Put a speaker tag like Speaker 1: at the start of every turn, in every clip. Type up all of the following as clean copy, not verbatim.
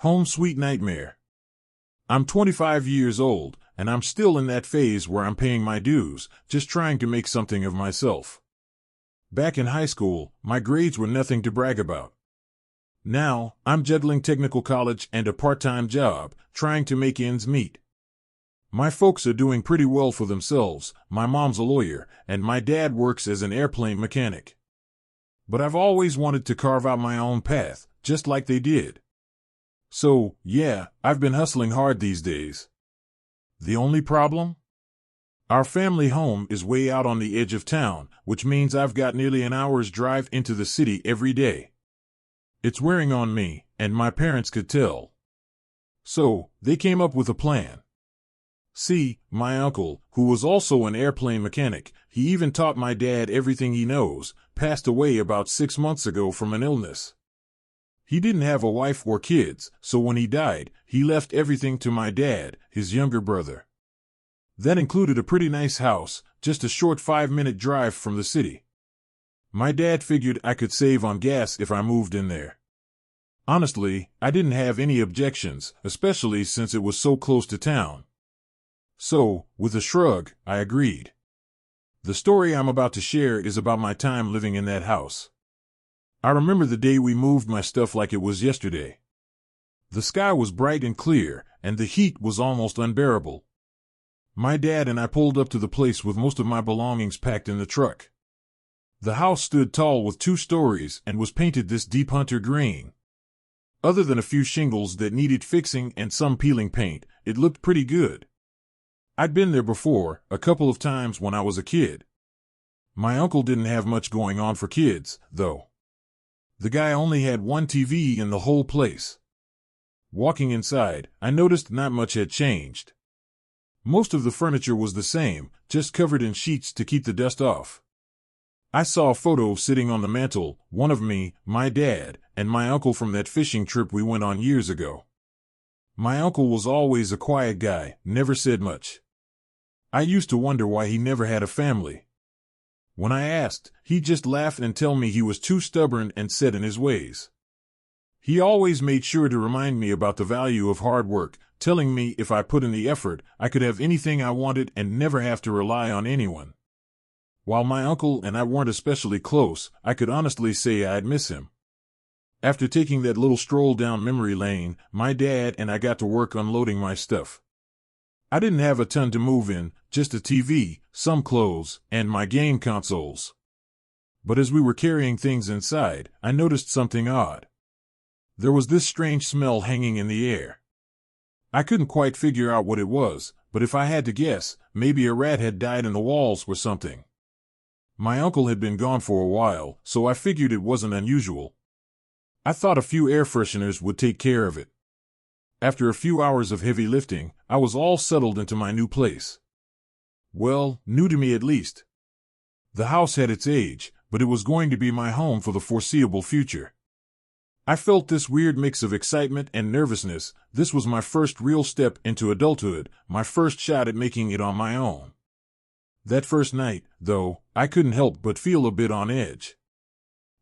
Speaker 1: Home sweet nightmare. I'm 25 years old, and I'm still in that phase where I'm paying my dues, just trying to make something of myself. Back in high school, my grades were nothing to brag about. Now, I'm juggling technical college and a part-time job, trying to make ends meet. My folks are doing pretty well for themselves. My mom's a lawyer, and my dad works as an airplane mechanic. But I've always wanted to carve out my own path, just like they did. So, yeah, I've been hustling hard these days. The only problem? Our family home is way out on the edge of town, which means I've got nearly an hour's drive into the city every day. It's wearing on me, and my parents could tell. So, they came up with a plan. See, my uncle, who was also an airplane mechanic, he even taught my dad everything he knows, passed away about 6 months ago from an illness. He didn't have a wife or kids, so when he died, he left everything to my dad, his younger brother. That included a pretty nice house, just a short 5-minute drive from the city. My dad figured I could save on gas if I moved in there. Honestly, I didn't have any objections, especially since it was so close to town. So, with a shrug, I agreed. The story I'm about to share is about my time living in that house. I remember the day we moved my stuff like it was yesterday. The sky was bright and clear, and the heat was almost unbearable. My dad and I pulled up to the place with most of my belongings packed in the truck. The house stood tall with 2 stories and was painted this deep hunter green. Other than a few shingles that needed fixing and some peeling paint, it looked pretty good. I'd been there before, a couple of times when I was a kid. My uncle didn't have much going on for kids, though. The guy only had one TV in the whole place. Walking inside, I noticed not much had changed. Most of the furniture was the same, just covered in sheets to keep the dust off. I saw a photo sitting on the mantel, one of me, my dad, and my uncle from that fishing trip we went on years ago. My uncle was always a quiet guy, never said much. I used to wonder why he never had a family. When I asked, he'd just laugh and tell me he was too stubborn and set in his ways. He always made sure to remind me about the value of hard work, telling me if I put in the effort, I could have anything I wanted and never have to rely on anyone. While my uncle and I weren't especially close, I could honestly say I'd miss him. After taking that little stroll down memory lane, my dad and I got to work unloading my stuff. I didn't have a ton to move in, just a TV, some clothes, and my game consoles. But as we were carrying things inside, I noticed something odd. There was this strange smell hanging in the air. I couldn't quite figure out what it was, but if I had to guess, maybe a rat had died in the walls or something. My uncle had been gone for a while, so I figured it wasn't unusual. I thought a few air fresheners would take care of it. After a few hours of heavy lifting, I was all settled into my new place. Well, new to me at least. The house had its age, but it was going to be my home for the foreseeable future. I felt this weird mix of excitement and nervousness. This was my first real step into adulthood, my first shot at making it on my own. That first night, though, I couldn't help but feel a bit on edge.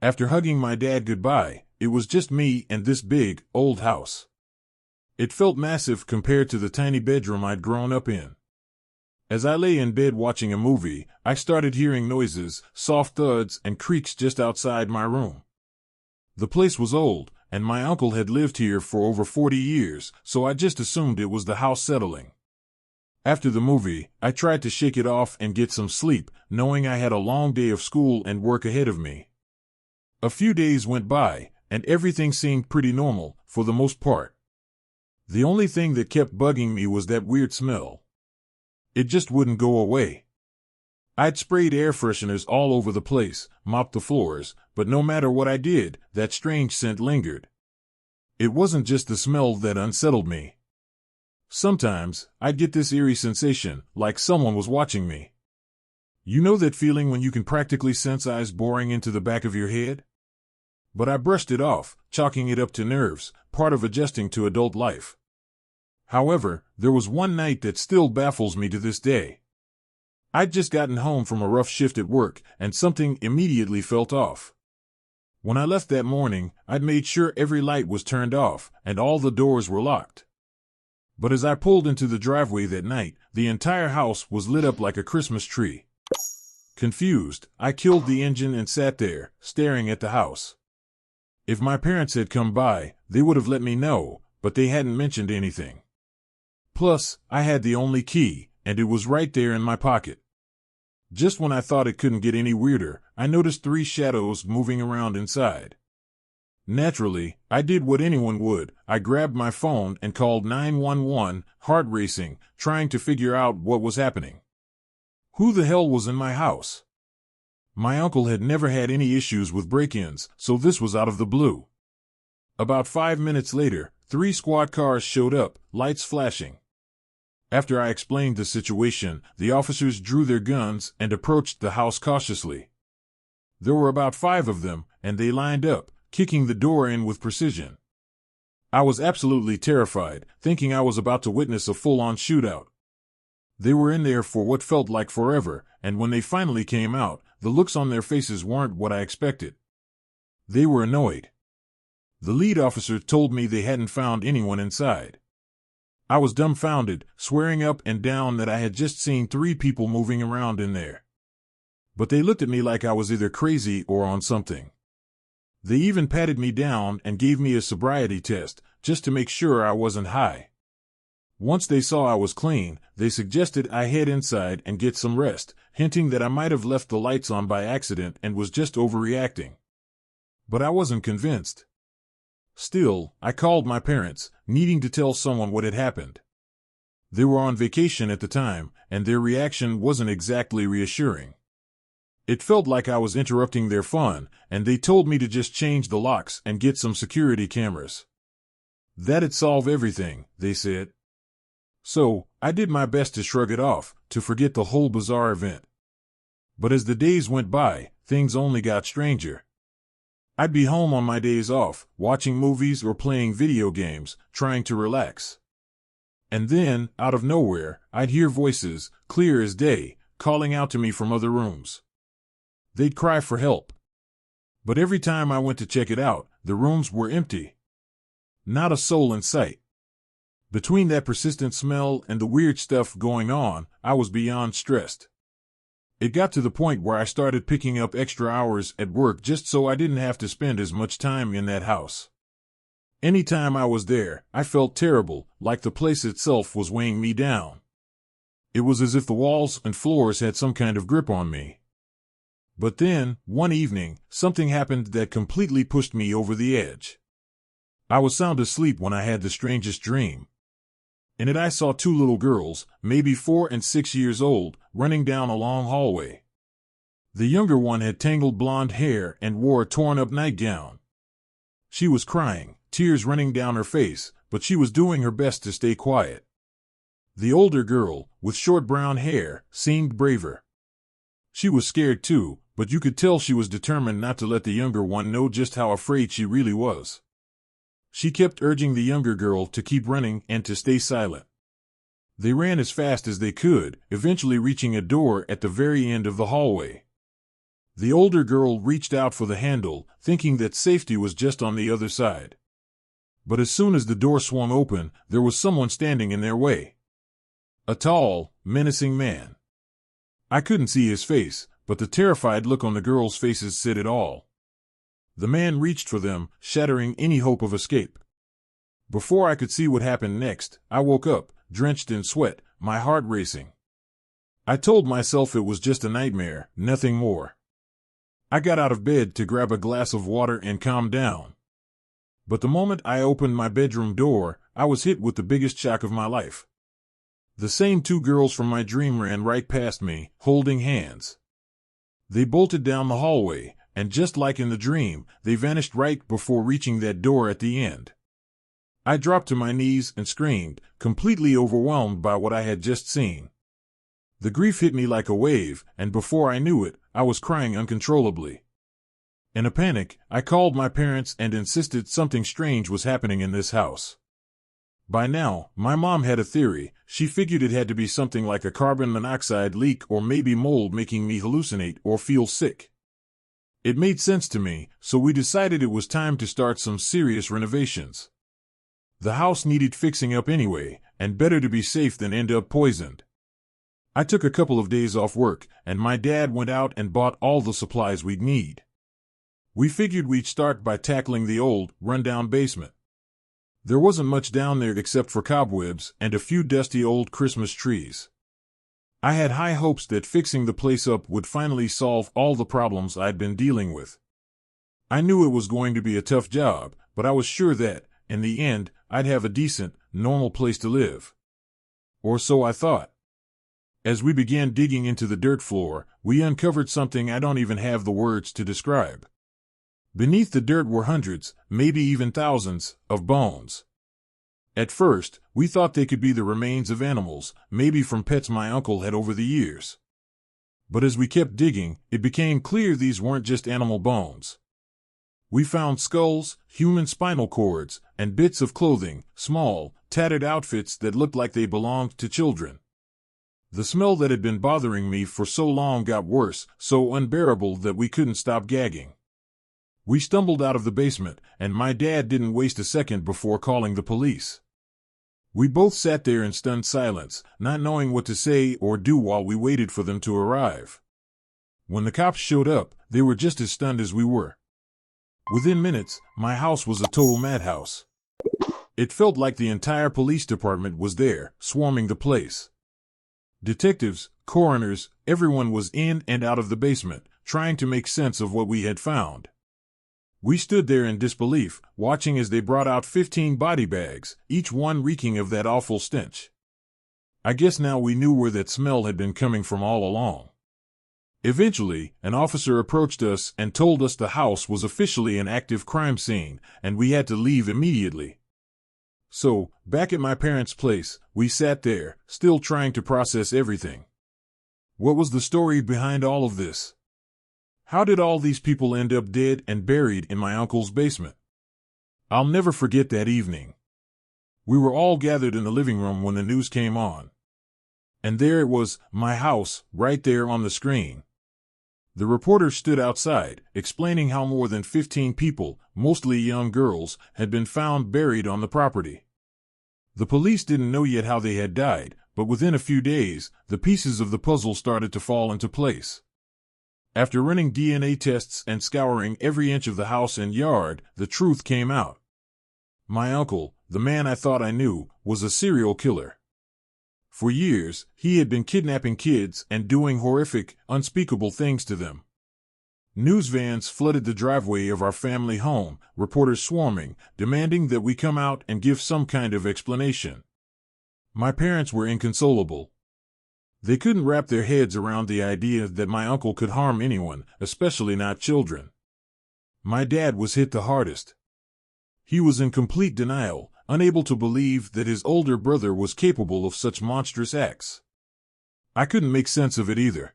Speaker 1: After hugging my dad goodbye, it was just me and this big, old house. It felt massive compared to the tiny bedroom I'd grown up in. As I lay in bed watching a movie, I started hearing noises, soft thuds, and creaks just outside my room. The place was old, and my uncle had lived here for over 40 years, so I just assumed it was the house settling. After the movie, I tried to shake it off and get some sleep, knowing I had a long day of school and work ahead of me. A few days went by, and everything seemed pretty normal, for the most part. The only thing that kept bugging me was that weird smell. It just wouldn't go away. I'd sprayed air fresheners all over the place, mopped the floors, but no matter what I did, that strange scent lingered. It wasn't just the smell that unsettled me. Sometimes, I'd get this eerie sensation, like someone was watching me. You know that feeling when you can practically sense eyes boring into the back of your head? But I brushed it off, chalking it up to nerves, part of adjusting to adult life. However, there was one night that still baffles me to this day. I'd just gotten home from a rough shift at work, and something immediately felt off. When I left that morning, I'd made sure every light was turned off and all the doors were locked. But as I pulled into the driveway that night, the entire house was lit up like a Christmas tree. Confused, I killed the engine and sat there, staring at the house. If my parents had come by, they would have let me know, but they hadn't mentioned anything. Plus, I had the only key, and it was right there in my pocket. Just when I thought it couldn't get any weirder, I noticed 3 shadows moving around inside. Naturally, I did what anyone would. I grabbed my phone and called 911, heart racing, trying to figure out what was happening. Who the hell was in my house? My uncle had never had any issues with break-ins, so this was out of the blue. About 5 minutes later, 3 squad cars showed up, lights flashing. After I explained the situation, the officers drew their guns and approached the house cautiously. There were about 5 of them, and they lined up, kicking the door in with precision. I was absolutely terrified, thinking I was about to witness a full-on shootout. They were in there for what felt like forever, and when they finally came out, the looks on their faces weren't what I expected. They were annoyed. The lead officer told me they hadn't found anyone inside. I was dumbfounded, swearing up and down that I had just seen 3 people moving around in there. But they looked at me like I was either crazy or on something. They even patted me down and gave me a sobriety test, just to make sure I wasn't high. Once they saw I was clean, they suggested I head inside and get some rest, hinting that I might have left the lights on by accident and was just overreacting. But I wasn't convinced. Still, I called my parents, needing to tell someone what had happened. They were on vacation at the time, and their reaction wasn't exactly reassuring. It felt like I was interrupting their fun, and they told me to just change the locks and get some security cameras. That'd solve everything, they said. So, I did my best to shrug it off, to forget the whole bizarre event. But as the days went by, things only got stranger. I'd be home on my days off, watching movies or playing video games, trying to relax. And then, out of nowhere, I'd hear voices, clear as day, calling out to me from other rooms. They'd cry for help. But every time I went to check it out, the rooms were empty. Not a soul in sight. Between that persistent smell and the weird stuff going on, I was beyond stressed. It got to the point where I started picking up extra hours at work just so I didn't have to spend as much time in that house. Anytime I was there, I felt terrible, like the place itself was weighing me down. It was as if the walls and floors had some kind of grip on me. But then, one evening, something happened that completely pushed me over the edge. I was sound asleep when I had the strangest dream. In it I saw 2 little girls, maybe 4 and 6 years old, running down a long hallway. The younger one had tangled blonde hair and wore a torn-up nightgown. She was crying, tears running down her face, but she was doing her best to stay quiet. The older girl, with short brown hair, seemed braver. She was scared too, but you could tell she was determined not to let the younger one know just how afraid she really was. She kept urging the younger girl to keep running and to stay silent. They ran as fast as they could, eventually reaching a door at the very end of the hallway. The older girl reached out for the handle, thinking that safety was just on the other side. But as soon as the door swung open, there was someone standing in their way. A tall, menacing man. I couldn't see his face, but the terrified look on the girls' faces said it all. The man reached for them, shattering any hope of escape. Before I could see what happened next, I woke up, drenched in sweat, my heart racing. I told myself it was just a nightmare, nothing more. I got out of bed to grab a glass of water and calm down. But the moment I opened my bedroom door, I was hit with the biggest shock of my life. The same 2 girls from my dream ran right past me, holding hands. They bolted down the hallway, and just like in the dream, they vanished right before reaching that door at the end. I dropped to my knees and screamed, completely overwhelmed by what I had just seen. The grief hit me like a wave, and before I knew it, I was crying uncontrollably. In a panic, I called my parents and insisted something strange was happening in this house. By now, my mom had a theory. She figured it had to be something like a carbon monoxide leak or maybe mold making me hallucinate or feel sick. It made sense to me, so we decided it was time to start some serious renovations. The house needed fixing up anyway, and better to be safe than end up poisoned. I took a couple of days off work, and my dad went out and bought all the supplies we'd need. We figured we'd start by tackling the old, run-down basement. There wasn't much down there except for cobwebs and a few dusty old Christmas trees. I had high hopes that fixing the place up would finally solve all the problems I'd been dealing with. I knew it was going to be a tough job, but I was sure that, in the end, I'd have a decent, normal place to live. Or so I thought. As we began digging into the dirt floor, we uncovered something I don't even have the words to describe. Beneath the dirt were hundreds, maybe even thousands, of bones. At first, we thought they could be the remains of animals, maybe from pets my uncle had over the years. But as we kept digging, it became clear these weren't just animal bones. We found skulls, human spinal cords, and bits of clothing, small, tattered outfits that looked like they belonged to children. The smell that had been bothering me for so long got worse, so unbearable that we couldn't stop gagging. We stumbled out of the basement, and my dad didn't waste a second before calling the police. We both sat there in stunned silence, not knowing what to say or do while we waited for them to arrive. When the cops showed up, they were just as stunned as we were. Within minutes, my house was a total madhouse. It felt like the entire police department was there, swarming the place. Detectives, coroners, everyone was in and out of the basement, trying to make sense of what we had found. We stood there in disbelief, watching as they brought out 15 body bags, each one reeking of that awful stench. I guess now we knew where that smell had been coming from all along. Eventually, an officer approached us and told us the house was officially an active crime scene, and we had to leave immediately. So, back at my parents' place, we sat there, still trying to process everything. What was the story behind all of this? How did all these people end up dead and buried in my uncle's basement? I'll never forget that evening. We were all gathered in the living room when the news came on. And there it was, my house, right there on the screen. The reporter stood outside, explaining how more than 15 people, mostly young girls, had been found buried on the property. The police didn't know yet how they had died, but within a few days, the pieces of the puzzle started to fall into place. After running DNA tests and scouring every inch of the house and yard, the truth came out. My uncle, the man I thought I knew, was a serial killer. For years, he had been kidnapping kids and doing horrific, unspeakable things to them. News vans flooded the driveway of our family home, reporters swarming, demanding that we come out and give some kind of explanation. My parents were inconsolable. They couldn't wrap their heads around the idea that my uncle could harm anyone, especially not children. My dad was hit the hardest. He was in complete denial, unable to believe that his older brother was capable of such monstrous acts. I couldn't make sense of it either.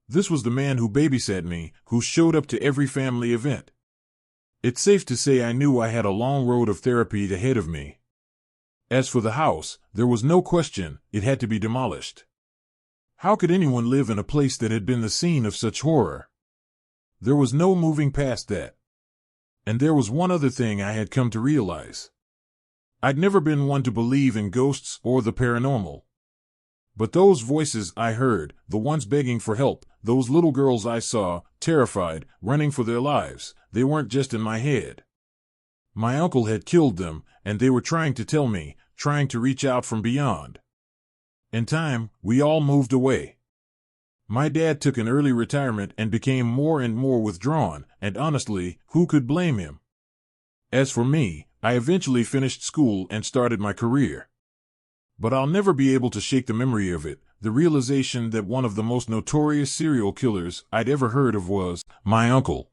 Speaker 1: This was the man who babysat me, who showed up to every family event. It's safe to say I knew I had a long road of therapy ahead of me. As for the house, there was no question, it had to be demolished. How could anyone live in a place that had been the scene of such horror? There was no moving past that. And there was one other thing I had come to realize. I'd never been one to believe in ghosts or the paranormal. But those voices I heard, the ones begging for help, those little girls I saw, terrified, running for their lives, they weren't just in my head. My uncle had killed them, and they were trying to tell me, trying to reach out from beyond. In time, we all moved away. My dad took an early retirement and became more and more withdrawn, and honestly, who could blame him? As for me, I eventually finished school and started my career. But I'll never be able to shake the memory of it, the realization that one of the most notorious serial killers I'd ever heard of was my uncle.